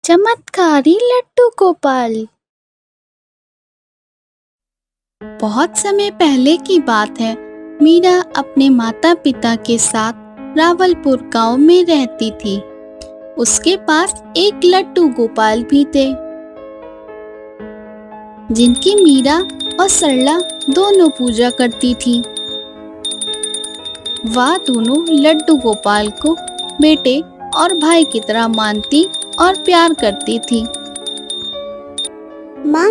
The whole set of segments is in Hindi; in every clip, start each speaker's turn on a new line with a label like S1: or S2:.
S1: चमत्कारी लड्डू गोपाल। बहुत समय पहले की बात है। मीरा अपने माता पिता के साथ रावलपुर गांव में रहती थी। उसके पास एक लड्डू गोपाल भी थे, जिनकी मीरा और सरला दोनों पूजा करती थी। वह दोनों लड्डू गोपाल को बेटे और भाई की तरह मानती और प्यार करती थी।
S2: माँ,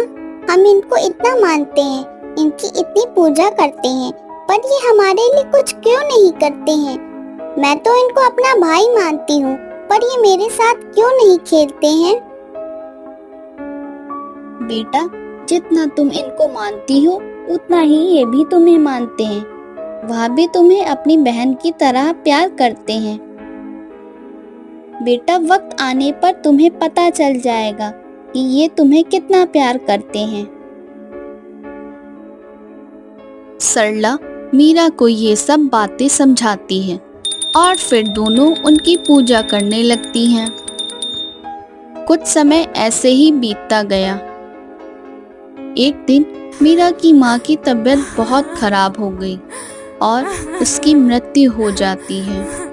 S2: हम इनको इतना मानते हैं, इनकी इतनी पूजा करते हैं, पर ये हमारे लिए कुछ क्यों नहीं करते हैं? मैं तो इनको अपना भाई मानती हूँ, पर ये मेरे साथ क्यों नहीं खेलते हैं?
S1: बेटा, जितना तुम इनको मानती हो उतना ही ये भी तुम्हें मानते हैं। वह भी तुम्हें अपनी बहन की तरह प्यार करते हैं। बेटा, वक्त आने पर तुम्हें पता चल जाएगा कि ये तुम्हें कितना प्यार करते हैं। सरला मीरा को ये सब बातें समझाती है और फिर दोनों उनकी पूजा करने लगती हैं। कुछ समय ऐसे ही बीतता गया। एक दिन मीरा की माँ की तबीयत बहुत खराब हो गई और उसकी मृत्यु हो जाती है।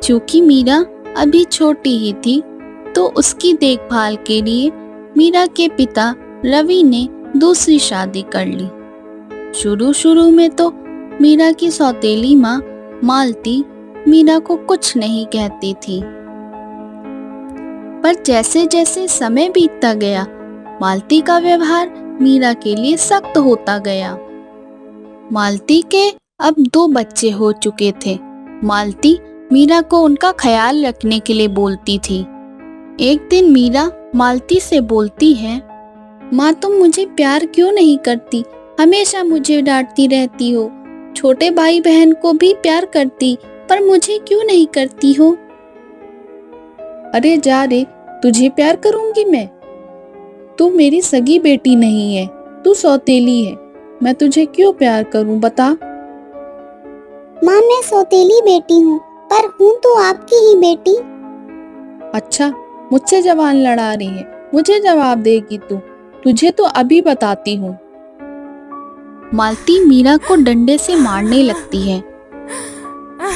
S1: चूंकि मीरा अभी छोटी ही थी, तो उसकी देखभाल के लिए मीरा के पिता रवि ने दूसरी शादी कर ली। शुरू में तो मीरा की सौतेली माँ मालती मीरा को कुछ नहीं कहती थी, पर जैसे जैसे समय बीतता गया, मालती का व्यवहार मीरा के लिए सख्त होता गया। मालती के अब 2 बच्चे हो चुके थे। मालती मीरा को उनका ख्याल रखने के लिए बोलती थी। एक दिन मीरा मालती से बोलती है, माँ, तुम मुझे प्यार क्यों नहीं करती? हमेशा मुझे डांटती रहती हो। छोटे भाई बहन को भी प्यार करती, पर मुझे क्यों नहीं करती हो?
S3: अरे जा रे, तुझे प्यार करूंगी मैं? तू मेरी सगी बेटी नहीं है, तू सौतेली है। मैं तुझे क्यों प्यार करूं, बता।
S2: माँ, मैं सौतेली बेटी हूँ, पर हूँ तो आपकी ही बेटी।
S3: अच्छा, मुझसे जबान लड़ा रही है, मुझे जवाब देगी तू? तुझे तो अभी बताती हूँ।
S1: मालती मीरा को डंडे से मारने लगती है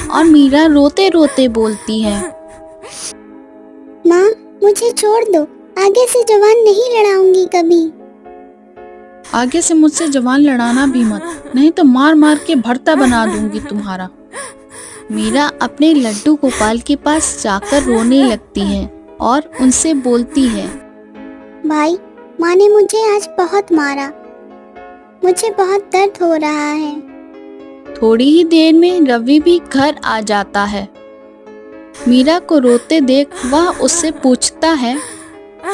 S1: और मीरा रोते रोते बोलती है,
S2: माँ, मुझे छोड़ दो, आगे से जबान नहीं लड़ाऊंगी कभी।
S3: आगे से मुझसे जबान लड़ाना भी मत, नहीं तो मार मार के भरता बना दूंगी तुम्हारा।
S1: मीरा अपने लड्डू गोपाल के पास जाकर रोने लगती है और उनसे बोलती है,
S2: भाई, माँ ने मुझे आज बहुत मारा, मुझे बहुत दर्द हो रहा है।
S1: थोड़ी ही देर में रवि भी घर आ जाता है। मीरा को रोते देख वह उससे पूछता है,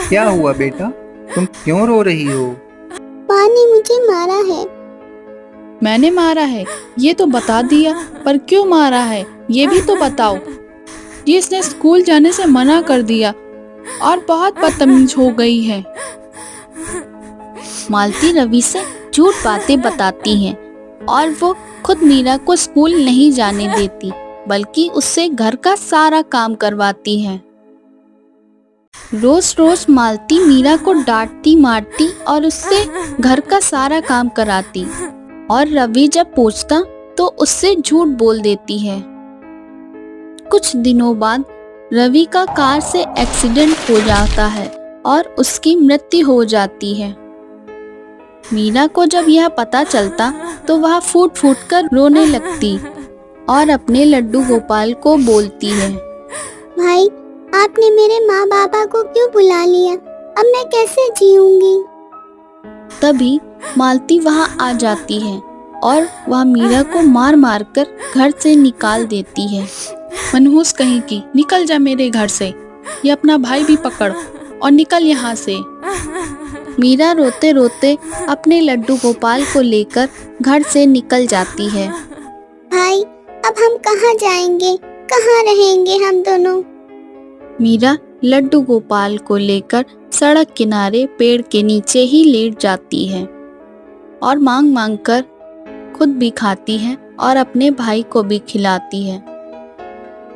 S4: क्या हुआ बेटा, तुम क्यों रो रही हो?
S2: माँ ने मुझे मारा है।
S3: मैंने मारा है ये तो बता दिया, पर क्यों मारा है ये भी तो बताओ। जिसने स्कूल जाने से मना कर दिया और बहुत बदतमीज हो गई है।
S1: मालती रवि से झूठ बातें बताती हैं और वो खुद मीरा को स्कूल नहीं जाने देती, बल्कि उससे घर का सारा काम करवाती है। रोज रोज मालती मीरा को डांटती मारती और उससे घर का सारा काम कराती, और रवि जब पूछता तो उससे झूठ बोल देती है। कुछ दिनों बाद रवि का कार से एक्सीडेंट हो जाता है और उसकी मृत्यु हो जाती है। मीरा को जब यह पता चलता तो वह फूट फूट कर रोने लगती और अपने लड्डू गोपाल को बोलती है,
S2: भाई, आपने मेरे माँ बाबा को क्यों बुला लिया? अब मैं कैसे जीऊंगी?
S1: तभी मालती वहां आ जाती है और वह मीरा को मार मार कर घर से निकाल देती है।
S3: मनहूस कहीं की, निकल जा मेरे घर से। ये अपना भाई भी पकड़ और निकल यहाँ से।
S1: मीरा रोते रोते अपने लड्डू गोपाल को लेकर घर से निकल जाती है।
S2: भाई, अब हम कहाँ जाएंगे? कहाँ रहेंगे हम दोनों?
S1: मीरा लड्डू गोपाल को लेकर सड़क किनारे पेड़ के नीचे ही लेट जाती है और मांग मांग कर खुद भी खाती है और अपने भाई को भी खिलाती है।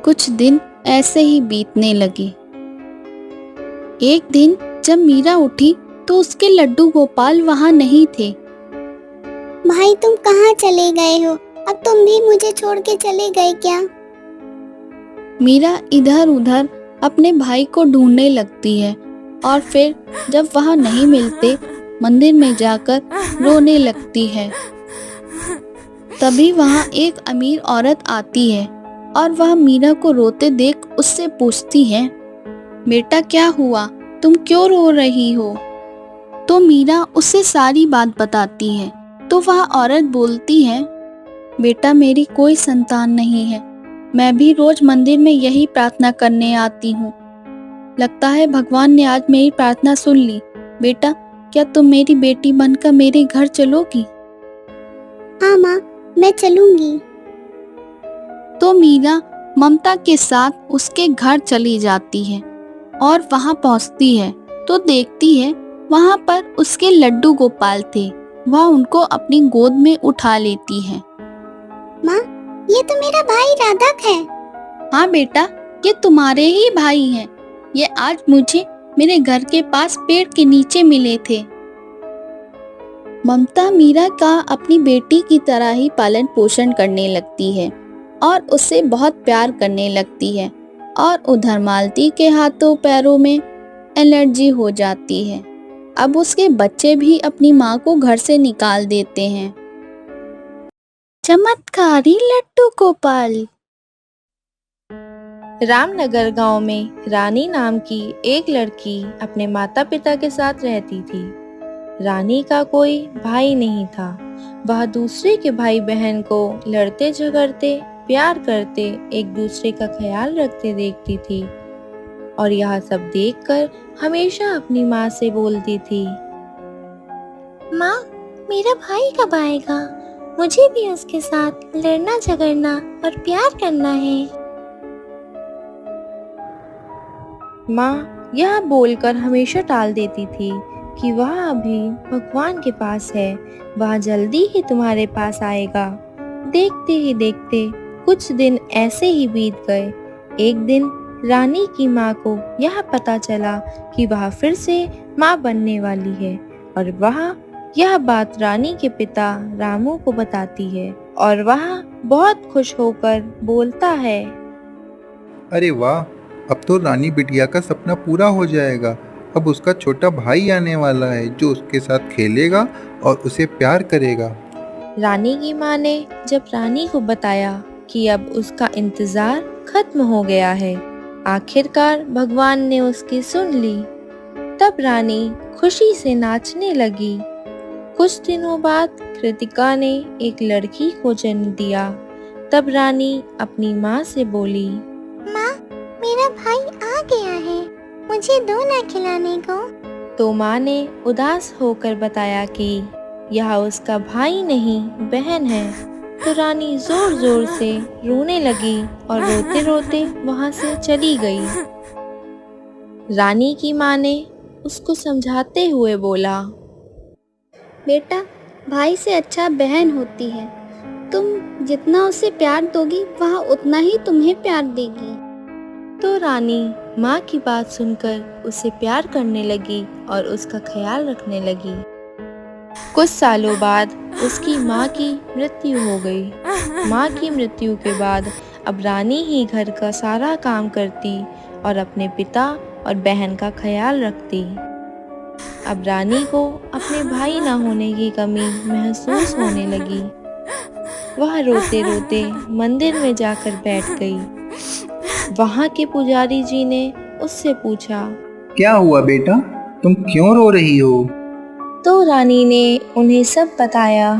S1: कुछ दिन ऐसे ही बीतने लगी। एक दिन जब मीरा उठी तो उसके लड्डू गोपाल वहाँ नहीं थे।
S2: भाई तुम कहाँ चले गए हो? अब तुम भी मुझे छोड़ के चले गए क्या?
S1: मीरा इधर उधर अपने भाई को ढूंढने लगती है और फिर जब वहाँ नहीं मिलते मंदिर में जाकर रोने लगती है। तभी वहाँ एक अमीर औरत आती है और वह मीरा को रोते देख उससे पूछती है, बेटा क्या हुआ, तुम क्यों रो रही हो? तो मीरा उससे सारी बात बताती है। तो वह औरत बोलती है, बेटा मेरी कोई संतान नहीं है, मैं भी रोज मंदिर में यही प्रार्थना करने आती हूँ। लगता है भगवान ने आज मेरी प्रार्थना सुन ली। बेटा क्या तुम मेरी बेटी बनकर मेरे घर चलोगी?
S2: हाँ माँ, मैं चलूंगी।
S1: तो मीरा ममता के साथ उसके घर चली जाती है और वहां पहुंचती है तो देखती है वहां पर उसके लड्डू गोपाल थे। वह उनको अपनी गोद में उठा लेती है।
S2: माँ, ये तो मेरा भाई राधक है।
S1: हाँ बेटा, ये तुम्हारे ही भाई हैं। ये आज मुझे मेरे घर के पास पेड़ के नीचे मिले थे। ममता मीरा का अपनी बेटी की तरह ही पालन पोषण करने लगती है और उससे बहुत प्यार करने लगती है। और उधर मालती के हाथों पैरों में एलर्जी हो जाती है। अब उसके बच्चे भी अपनी माँ को घर से निकाल देते हैं। चमत्कारी लड्डू गोपाल।
S5: रामनगर गांव में रानी नाम की एक लड़की अपने माता पिता के साथ रहती थी। रानी का कोई भाई नहीं था। वह दूसरे के भाई बहन को लड़ते झगड़ते प्यार करते एक दूसरे का ख्याल रखते देखती थी और यह सब देखकर हमेशा अपनी माँ से बोलती थी,
S2: माँ, मेरा भाई कब आएगा? मुझे भी उसके साथ लड़ना झगड़ना और प्यार करना है।
S5: माँ यह बोलकर हमेशा टाल देती थी कि वह अभी भगवान के पास है, वह जल्दी ही तुम्हारे पास आएगा। देखते ही देखते कुछ दिन ऐसे ही बीत गए। एक दिन रानी की माँ को यह पता चला कि वह फिर से माँ बनने वाली है और वह यह बात रानी के पिता रामू को बताती है और वह बहुत खुश होकर बोलता है,
S4: अरे वाह, अब तो रानी बिटिया का सपना पूरा हो जाएगा। अब उसका छोटा भाई आने वाला है जो उसके साथ खेलेगा और उसे प्यार करेगा।
S5: रानी की माँ ने जब रानी को बताया कि अब उसका इंतजार खत्म हो गया है, आखिरकार भगवान ने उसकी सुन ली, तब रानी खुशी से नाचने लगी। कुछ दिनों बाद कृतिका ने एक लड़की को जन्म दिया। तब रानी अपनी माँ से बोली,
S2: माँ, मेरा भाई आ गया है, मुझे दो ना खिलाने को।
S5: तो माँ ने उदास होकर बताया कि यह उसका भाई नहीं बहन है। तो रानी जोर जोर से रोने लगी और रोते रोते वहाँ से चली गई। रानी की माँ ने उसको समझाते हुए बोला,
S1: बेटा भाई से अच्छा बहन होती है। तुम जितना उसे प्यार दोगी वह उतना ही तुम्हें प्यार देगी।
S5: तो रानी माँ की बात सुनकर उसे प्यार करने लगी और उसका ख्याल रखने लगी। कुछ सालों बाद उसकी माँ की मृत्यु हो गई। माँ की मृत्यु के बाद अब रानी ही घर का सारा काम करती और अपने पिता और बहन का ख्याल रखती। अब रानी को अपने भाई न होने की कमी महसूस होने लगी। वह रोते रोते मंदिर में जाकर बैठ गई। वहाँ के पुजारी जी ने उससे पूछा,
S4: क्या हुआ बेटा, तुम क्यों रो रही हो?
S5: तो रानी ने उन्हें सब बताया।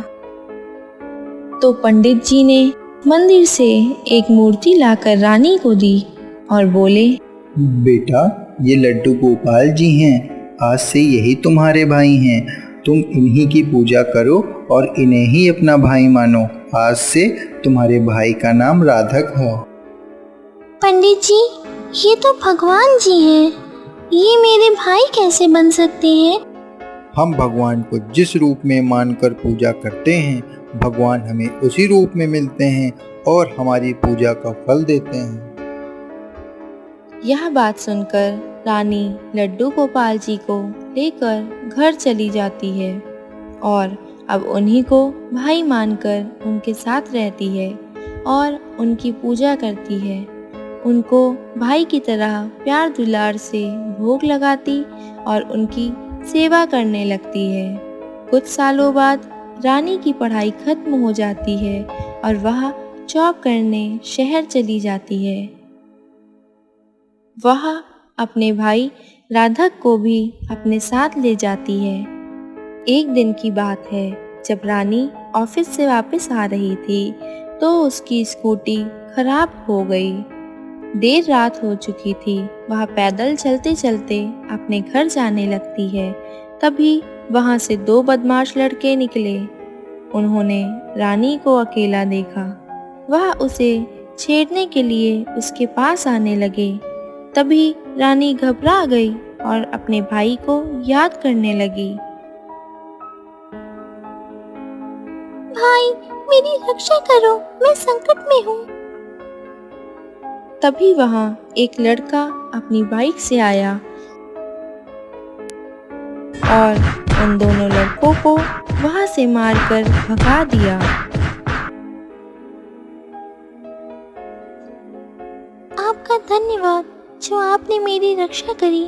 S5: तो पंडित जी ने मंदिर से एक मूर्ति लाकर रानी को दी और बोले,
S4: बेटा ये लड्डू गोपाल जी हैं, आज से यही तुम्हारे भाई हैं। तुम इन्हीं की पूजा करो और इन्हें ही अपना भाई मानो। आज से तुम्हारे भाई का नाम राधक है।
S2: पंडित जी, ये तो भगवान जी हैं, ये मेरे भाई कैसे बन सकते हैं?
S4: हम भगवान को जिस रूप में मानकर पूजा करते हैं, भगवान हमें उसी रूप में मिलते हैं और हमारी पूजा का फल देते हैं।
S5: यह बात सुनकर रानी लड्डू गोपाल जी को लेकर घर चली जाती है और अब उन्हीं को भाई मानकर उनके साथ रहती है और उनकी पूजा करती है। उनको भाई की तरह प्यार दुलार से भोग लगाती और उनकी सेवा करने लगती है। कुछ सालों बाद रानी की पढ़ाई खत्म हो जाती है और वह जॉब करने शहर चली जाती है। वह अपने भाई राधक को भी अपने साथ ले जाती है। एक दिन की बात है, जब रानी ऑफिस से वापस आ रही थी तो उसकी स्कूटी खराब हो गई। देर रात हो चुकी थी। वह पैदल चलते चलते अपने घर जाने लगती है। तभी वहां से दो बदमाश लड़के निकले। उन्होंने रानी को अकेला देखा। वह उसे छेड़ने के लिए उसके पास आने लगे। तभी रानी घबरा गई और अपने भाई को याद करने लगी।
S2: भाई, मेरी रक्षा करो, मैं संकट में हूँ।
S5: तभी वहां एक लड़का अपनी बाइक से आया और उन दोनों लड़कों को वहां से मारकर भगा दिया।
S2: आपका धन्यवाद जो आपने मेरी रक्षा करी।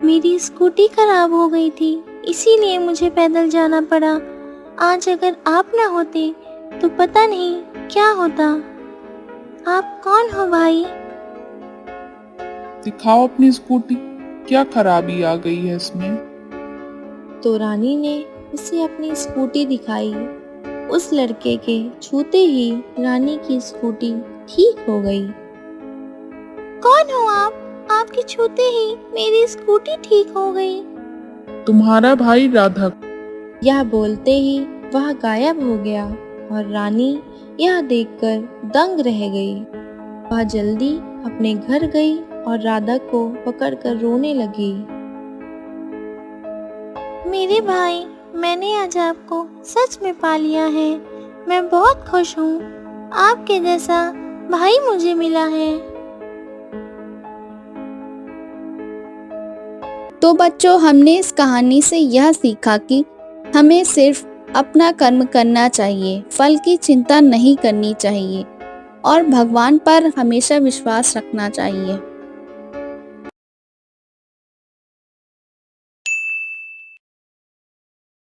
S2: मेरी स्कूटी खराब हो गई थी, इसीलिए मुझे पैदल जाना पड़ा। आज अगर आप ना होते तो पता नहीं क्या होता। आप कौन हो भाई?
S6: दिखाओ अपनी स्कूटी, क्या खराबी आ गई है इसमें?
S5: तो रानी ने उसे अपनी स्कूटी दिखाई। उस लड़के के छूते ही रानी की स्कूटी ठीक हो गई।
S2: कौन हो आप? आपके छूते ही मेरी स्कूटी ठीक हो गई।
S6: तुम्हारा भाई राधक।
S5: यह बोलते ही वह गायब हो गया और रानी यह देखकर दंग रह गई। वह जल्दी अपने घर गई और राधक को पकड़कर रोने लगी।
S2: मेरे भाई, मैंने आज आपको सच में पा लिया है। मैं बहुत खुश हूँ। आपके जैसा भाई मुझे मिला है।
S1: तो बच्चों, हमने इस कहानी से यह सीखा कि हमें सिर्फ अपना कर्म करना चाहिए, फल की चिंता नहीं करनी चाहिए और भगवान पर हमेशा विश्वास रखना चाहिए।